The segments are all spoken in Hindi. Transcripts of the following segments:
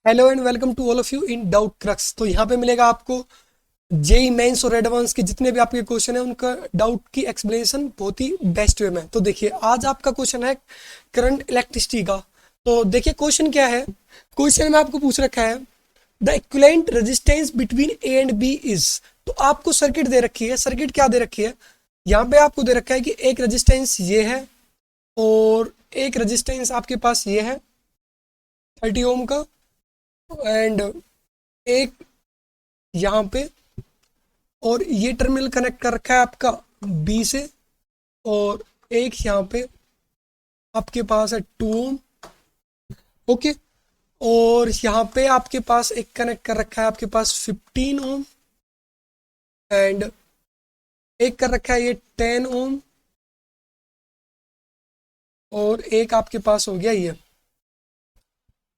Hello and welcome to all of you in Doubt Crux. तो यहाँ पे मिलेगा आपको जेई मेंस और एडवांस के जितने भी आपके क्वेश्चन है उनका डाउट की एक्सप्लेनेशन बहुत ही बेस्ट वे में। तो देखिए आज आपका क्वेश्चन है करंट इलेक्ट्रिसिटी का। तो देखिए क्वेश्चन क्या है। क्वेश्चन में आपको पूछ रखा है the equivalent resistance between A and B is. तो आपको सर्किट दे रखी है। सर्किट क्या दे रखी है, यहाँ पे आपको दे रखा है कि एक रेजिस्टेंस ये है और एक रेजिस्टेंस आपके पास ये है 30 ओम का, एंड एक यहाँ पे, और ये टर्मिनल कनेक्ट कर रखा है आपका बी से, और एक यहाँ पे आपके पास है 2 ओम। ओके, और यहाँ पे आपके पास एक कनेक्ट कर रखा है आपके पास 15 ओम, एंड एक कर रखा है ये 10 ओम, और एक आपके पास हो गया ये।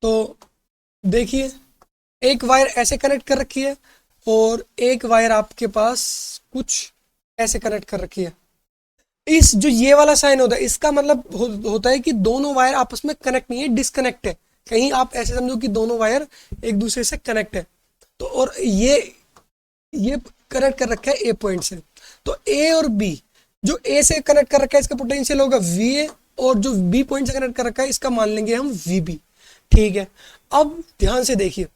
तो देखिए एक वायर ऐसे कनेक्ट कर रखी है और एक वायर आपके पास कुछ ऐसे कनेक्ट कर रखी है। इस जो ये वाला साइन होता है इसका मतलब होता है कि दोनों वायर आपस में कनेक्ट नहीं है, डिस्कनेक्ट है। कहीं आप ऐसे समझो कि दोनों वायर एक दूसरे से कनेक्ट है। तो और ये कनेक्ट कर रखा है ए पॉइंट से। तो ए और बी, जो ए से कनेक्ट कर रखा है इसका पोटेंशियल होगा वी ए, और जो बी पॉइंट से कनेक्ट कर रखा है इसका मान लेंगे हम वी बी। ठीक है, अब ध्यान से देखिए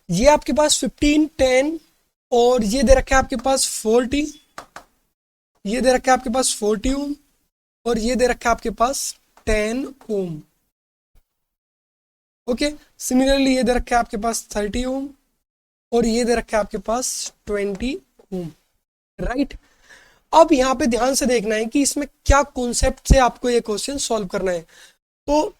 ये आपके पास 15 10, और ये दे रखा है आपके पास 40, ये दे रखा है आपके पास 40 ओम, और ये दे रखा है आपके पास 10 ओम। ओके, सिमिलरली ये दे रखा है आपके पास 30 ओम, और ये दे रखा है आपके पास 20 ओम। राइट, अब यहाँ पे ध्यान से देखना है कि इसमें क्या कॉन्सेप्ट से आपको ये क्वेश्चन सॉल्व करना है। तो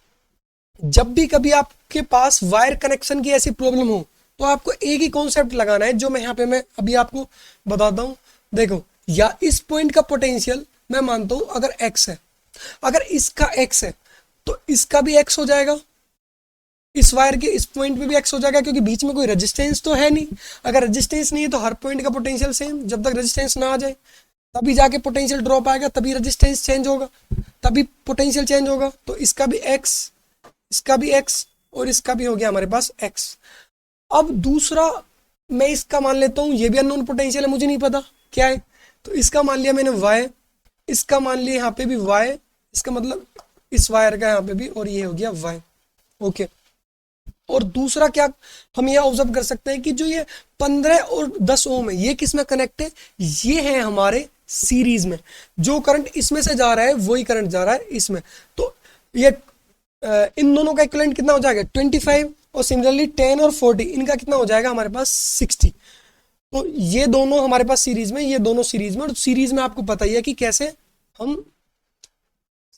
जब भी कभी आपके पास वायर कनेक्शन की ऐसी प्रॉब्लम हो तो आपको एक ही कॉन्सेप्ट लगाना है, जो मैं यहाँ पे मैं अभी आपको बताता हूँ। देखो, या इस पॉइंट का पोटेंशियल मैं मानता हूँ अगर एक्स है, अगर इसका एक्स है तो इसका भी एक्स हो जाएगा, इस वायर के इस पॉइंट पे भी एक्स हो जाएगा, क्योंकि बीच में कोई रेजिस्टेंस तो है नहीं। अगर रेजिस्टेंस नहीं है तो हर पॉइंट का पोटेंशियल सेम। जब तक रेजिस्टेंस ना आ जाए तभी जाके पोटेंशियल ड्रॉप आएगा, तभी रेजिस्टेंस चेंज होगा, तभी पोटेंशियल चेंज होगा। तो इसका भी एक्स, इसका भी एक्स, और इसका भी हो गया हमारे पास एक्स। अब दूसरा मैं इसका मान लेता हूँ, ये भी अननोन पोटेंशियल है, मुझे नहीं पता क्या है। तो इसका मान लिया मैंने y, इसका मान लिया यहाँ पे भी y, इसका मतलब इस वायर का यहाँ पे भी, और ये हो गया y। ओके, और दूसरा क्या हम ये ऑब्जर्व कर सकते हैं कि जो ये 15 और 10 ओम है ये किस में कनेक्ट है, ये है हमारे सीरीज में। जो करंट इसमें से जा रहा है वही करंट जा रहा है इसमें। तो ये इन दोनों का इक्विवेलेंट कितना हो जाएगा 25, और सिमिलरली 10 और 40 इनका कितना हो जाएगा हमारे पास 60। तो ये दोनों हमारे पास सीरीज में, ये दोनों सीरीज में, और सीरीज में आपको पता ही है कि कैसे हम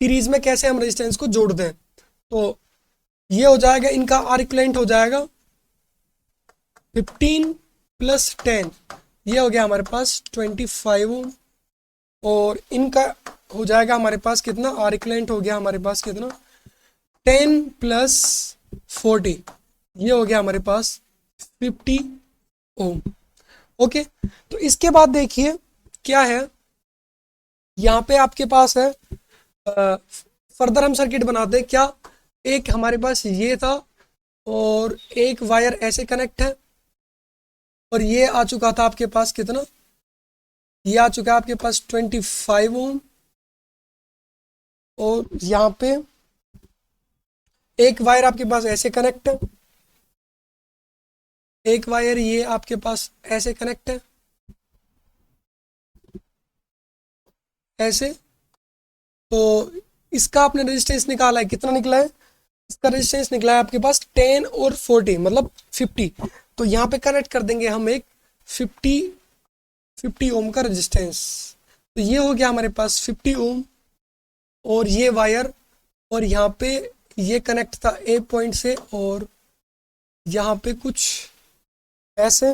सीरीज में कैसे हम रेजिस्टेंस को जोड़ते हैं। तो ये हो जाएगा, इनका आर इक्विवेलेंट हो जाएगा 15 प्लस 10, ये हो गया हमारे पास 25 ओम, और इनका हो जाएगा हमारे पास कितना, आर इक्विवेलेंट हो गया हमारे पास कितना 10 प्लस 40, ये हो गया हमारे पास 50 ओम। ओके, तो इसके बाद देखिए क्या है, यहाँ पे आपके पास है फर्दर हम सर्किट बनाते हैं क्या। एक हमारे पास ये था और एक वायर ऐसे कनेक्ट है, और ये आ चुका था आपके पास कितना, ये आ चुका है आपके पास 25 ओम, और यहाँ पे एक वायर आपके पास ऐसे कनेक्ट है, एक वायर ये आपके पास ऐसे कनेक्ट है, ऐसे। तो इसका आपने रेजिस्टेंस निकाला है, कितना निकला है, इसका रेजिस्टेंस निकला है आपके पास 10 और 40 मतलब 50। तो यहाँ पे कनेक्ट कर देंगे हम एक 50 ओम का रेजिस्टेंस। तो ये हो गया हमारे पास 50 ओम, और ये वायर, और यहाँ पे ये कनेक्ट था ए पॉइंट से, और यहाँ पे कुछ ऐसे।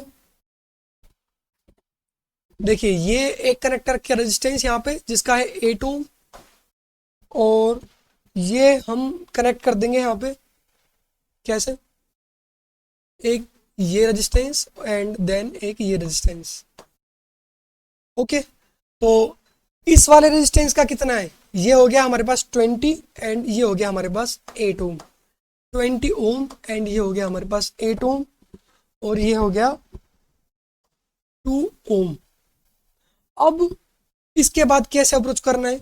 देखिए ये एक कनेक्टर का रेजिस्टेंस यहाँ पे जिसका है 8 ओम, और ये हम कनेक्ट कर देंगे यहाँ पे कैसे, एक ये रेजिस्टेंस एंड देन एक ये रेजिस्टेंस। ओके, तो इस वाले रेजिस्टेंस का कितना है, ये हो गया हमारे पास 20, एंड ये हो गया हमारे पास 8 ओम। 20 ओम एंड ये हो गया हमारे पास 8 ओम और ये हो गया 2 ओम। अब इसके बाद कैसे अप्रोच करना है?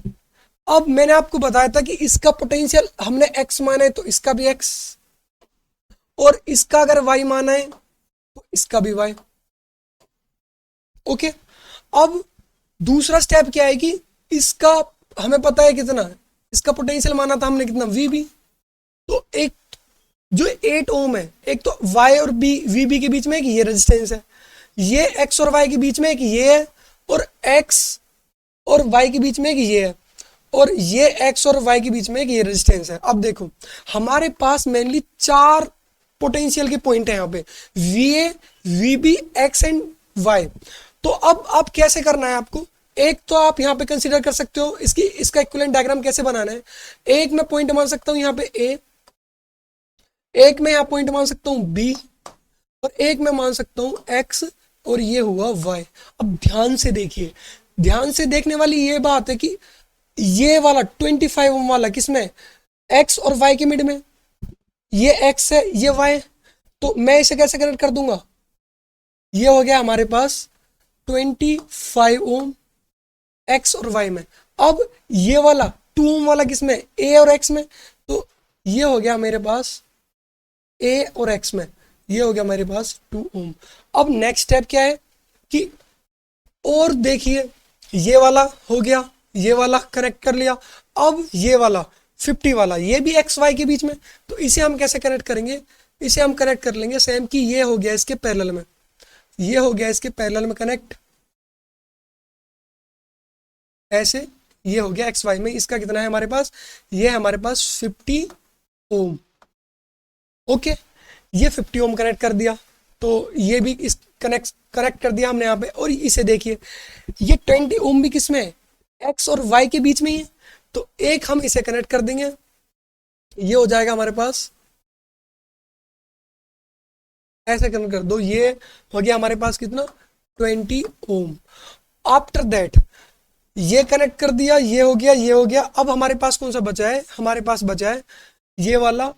अब मैंने आपको बताया था कि इसका पोटेंशियल हमने x माना है तो इसका भी x, और इसका अगर y माना है तो इसका भी y। ओके, अब दूसरा स्टेप क्या है कि इसका हमें पता है कितना, इसका पोटेंशियल माना था हमने कितना VB, तो एक जो 8 ओम है, एक तो y और b VB के बीच में एक ये रेजिस्टेंस है, ये x और y के बीच में एक ये है, और x और y के बीच में एक ये है, और ये x और y के बीच में एक ये रेजिस्टेंस है। अब देखो हमारे पास मेनली 4 पोटेंशियल के पॉइंट है यहाँ पे, VA VB x and y। तो अब कैसे करना है आपको? एक तो आप यहाँ पे कंसीडर कर सकते हो इसका इक्विवेलेंट डायग्राम कैसे बनाना है। एक मैं पॉइंट मान सकता हूँ यहाँ पे A, एक मैं यहाँ पॉइंट मान सकता हूँ B, और एक मैं मान सकता हूँ X, और ये हुआ Y। अब ध्यान से देखिए, ध्यान से देखने वाली ये बात है कि ये वाला 25 ओम वाला किसमें, X और Y के मिड में, ये X है ये Y है, तो मैं इसे कैसे कनेक्ट कर दूंगा? ये हो गया हमारे पास 25 ओम X और Y में। अब ये वाला 2 ओम वाला किसमें, A और X में, तो ये हो गया मेरे पास A और X में, ये हो गया मेरे पास 2 ओम। अब नेक्स्ट स्टेप क्या है कि, और देखिए ये वाला हो गया, ये वाला कनेक्ट कर लिया। अब ये वाला 50 वाला, ये भी एक्स वाई के बीच में, तो इसे हम कैसे कनेक्ट करेंगे? इसे हम कनेक्ट कर लेंगे सेम कि ये हो गया इसके पैरेलल में, ये हो गया इसके पैरेलल में कनेक्ट, ऐसे ये हो गया एक्स वाई में। इसका कितना है हमारे पास? ये है हमारे पास 50 ओम। ओके, ये 50 ओम कनेक्ट कर दिया, तो ये भी इस कनेक्ट कर दिया हमने यहाँ पे। और इसे देखिए, ये 20 ओम भी किसमें है? एक्स और वाई के बीच में ही है, तो एक हम इसे कनेक्ट कर देंगे, ये हो जाएगा हमारे पास, ऐसे कनेक्ट कर दो, ये हो गया हमारे पास कितना, 20 ओम। आफ्टर दैट ये कनेक्ट कर दिया, ये हो गया, ये हो गया। अब हमारे पास कौन सा बचा है? हमारे पास बचा है ये वाला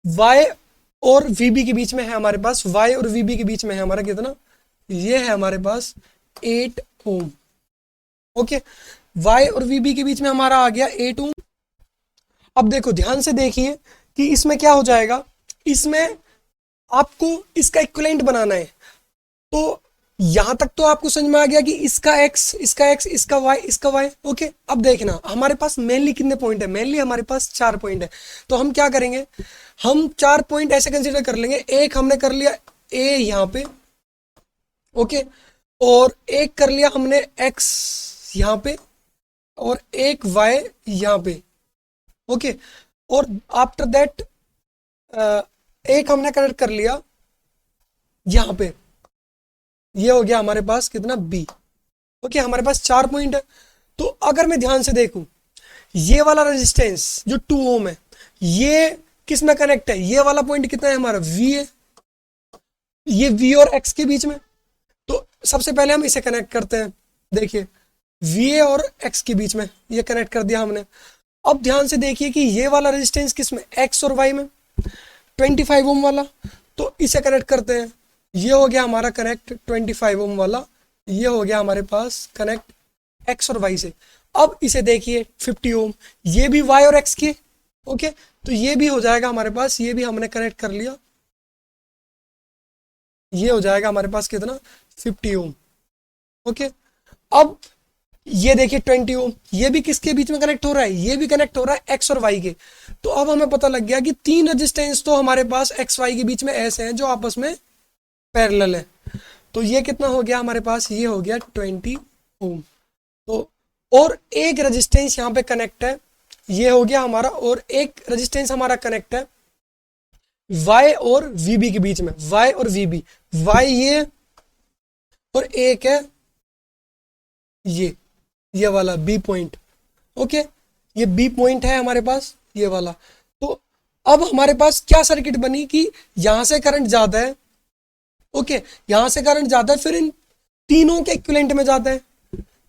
y और vb के बीच में है हमारे पास, y और vb के बीच में है हमारा कितना, ये है हमारे पास 8 ओम। ओके, y और vb के बीच में हमारा आ गया 8 ओम। अब देखो ध्यान से देखिए कि इसमें क्या हो जाएगा, इसमें आपको इसका इक्विवेलेंट बनाना है। तो यहां तक तो आपको समझ में आ गया कि इसका x, इसका x, इसका y, इसका y। ओके, अब देखना हमारे पास मेनली कितने पॉइंट है? मेनली हमारे पास 4 पॉइंट है। तो हम क्या करेंगे, हम 4 पॉइंट ऐसे कंसीडर कर लेंगे। एक हमने कर लिया a यहाँ पे, ओके, और एक कर लिया हमने x यहाँ पे, और एक y यहाँ पे। ओके, और आफ्टर दैट एक हमने कनेक्ट कर लिया यहाँ पे, ये हो गया हमारे पास कितना, B। ओके, हमारे पास 4 पॉइंट है। तो अगर मैं ध्यान से देखूं, ये वाला रेजिस्टेंस जो 2 ओम है, ये किस में कनेक्ट है? ये वाला पॉइंट कितना है हमारा, V है, ये V और X के बीच में। तो सबसे पहले हम इसे कनेक्ट करते हैं। देखिए VA और X के बीच में ये कनेक्ट कर दिया हमने। अब ध्यान से देखिए कि ये वाला रेजिस्टेंस किस में, X और Y में, 25 ओम वाला। तो इसे कनेक्ट करते हैं, ये हो गया हमारा कनेक्ट 25 ओम वाला, ये हो गया हमारे पास कनेक्ट X और Y से। अब इसे देखिए 50 ओम, ये भी Y और X के, ओके, तो ये भी हो जाएगा हमारे पास, ये भी हमने कनेक्ट कर लिया, ये हो जाएगा हमारे पास कितना, 50 ओम। ओके, अब ये देखिए 20 ओम, ये भी किसके बीच में कनेक्ट हो रहा है? ये भी कनेक्ट हो रहा है X और Y के। तो अब हमें पता लग गया कि 3 रेजिस्टेंस तो हमारे पास X Y के बीच में ऐसे हैं जो आपस में पैरेलल है। तो ये कितना हो गया हमारे पास, ये हो गया 20 ओम। तो और एक रेजिस्टेंस यहाँ पे कनेक्ट है, ये हो गया हमारा, और एक रेजिस्टेंस हमारा कनेक्ट है Y और VB के बीच में, Y और VB, Y ये, और एक है ये वाला B पॉइंट। ओके, ये B पॉइंट है हमारे पास, ये वाला। तो अब हमारे पास क्या सर्किट बनी कि यहां से करंट ज्यादा है, ओके, यहां से करंट ज्यादा है, फिर इन तीनों के इक्विवेलेंट में जाता है।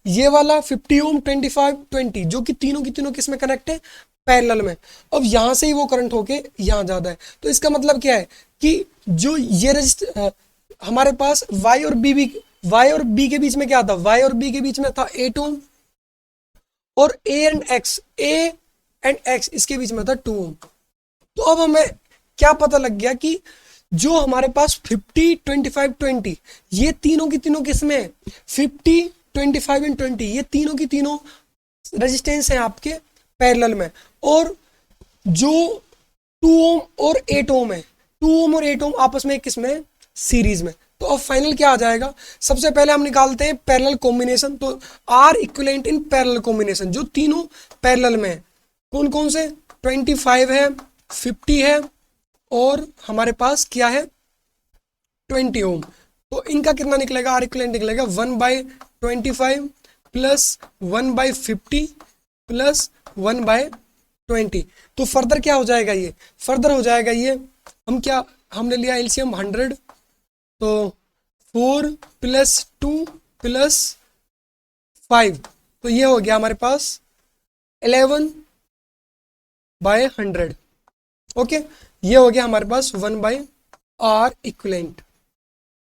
ये वाला 50 ओम 25 20 जो कि तीनों की तीनों किस में कनेक्ट है, पैरेलल में। अब यहाँ से ही वो करंट होके यहाँ जाता है। तो इसका मतलब क्या है कि जो ये हमारे पास Y और B के बीच में क्या था, Y और B के बीच में था 8 ओम, और A एंड X इसके बीच में था 2 ओम। तो अब हमें क्या पता लग गया कि जो हमारे पास 50, 25, 20 ये तीनों की तीनों किसमें, 50, 25 एंड 20 ये तीनों की तीनों रेजिस्टेंस है आपके पैरेलल में। और जो 2 ओम और 8 ओम है, 2 ओम और 8 ओम आपस में किसमें, सीरीज में। तो अब फाइनल क्या आ जाएगा, सबसे पहले हम निकालते हैं पैरेलल कॉम्बिनेशन। तो R equivalent in parallel combination, जो तीनों पैरेलल में है, कौन कौन से, 25 है, 50 है, और हमारे पास क्या है 20 ओम। तो इनका कितना निकलेगा, आर इक्विवेलेंट निकलेगा 1/25 प्लस 1/50 प्लस 1/20। तो फर्दर क्या हो जाएगा, ये फर्दर हो जाएगा ये, हमने लिया एलसीएम 100, तो 4 + 2 + 5, तो ये हो गया हमारे पास 11/100। ओके, ये हो गया हमारे पास 1/R इक्विवेलेंट।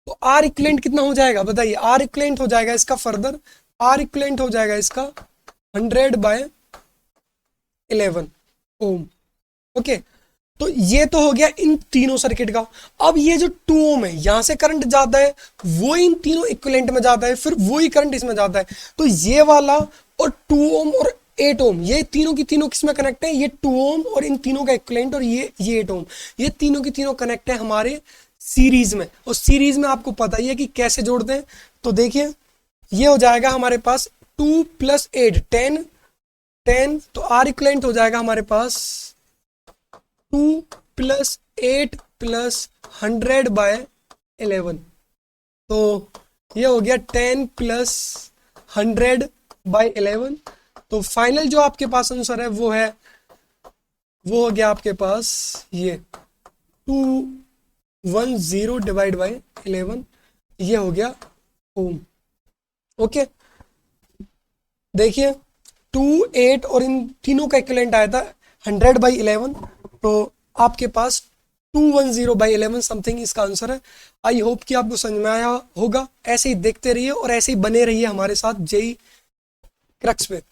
तो आर इक्विवेलेंट कितना हो जाएगा बताइए, आर इक्विवेलेंट हो जाएगा इसका फर्दर, आर इक्विवेलेंट हो जाएगा इसका 100/11 ओम। ओके, तो ये तो हो गया इन तीनों सर्किट का। अब ये जो 2 ओम है, यहां से करंट जाता है, वो इन तीनों इक्विवेलेंट में जाता है, फिर वही करंट इसमें जाता है। तो ये वाला और 2 ओम और 8 ओम ये तीनों की तीनों किसमें कनेक्ट है, ये 2 ओम और इन तीनों का इक्विवेलेंट, और ये 8 ओम, ये तीनों की तीनों कनेक्ट है हमारे सीरीज में। और सीरीज में आपको पता ही है कि कैसे जोड़ते हैं। तो देखिए ये हो जाएगा हमारे पास 2 + 8 10, तो आर इक्विवेलेंट हो जाएगा हमारे पास 2 + 8 + 100/11। तो ये हो गया 10 + 100/11। तो फाइनल जो आपके पास आंसर है वो हो गया आपके पास ये 210/11, ये हो गया ओम। ओके, देखिए 2, 8 और इन तीनों का इक्विवेलेंट आया था 100/11, तो आपके पास 210/11 समथिंग इसका आंसर है। आई होप कि आपको समझ में आया होगा। ऐसे ही देखते रहिए और ऐसे ही बने रहिए हमारे साथ जेई क्रक्स पे।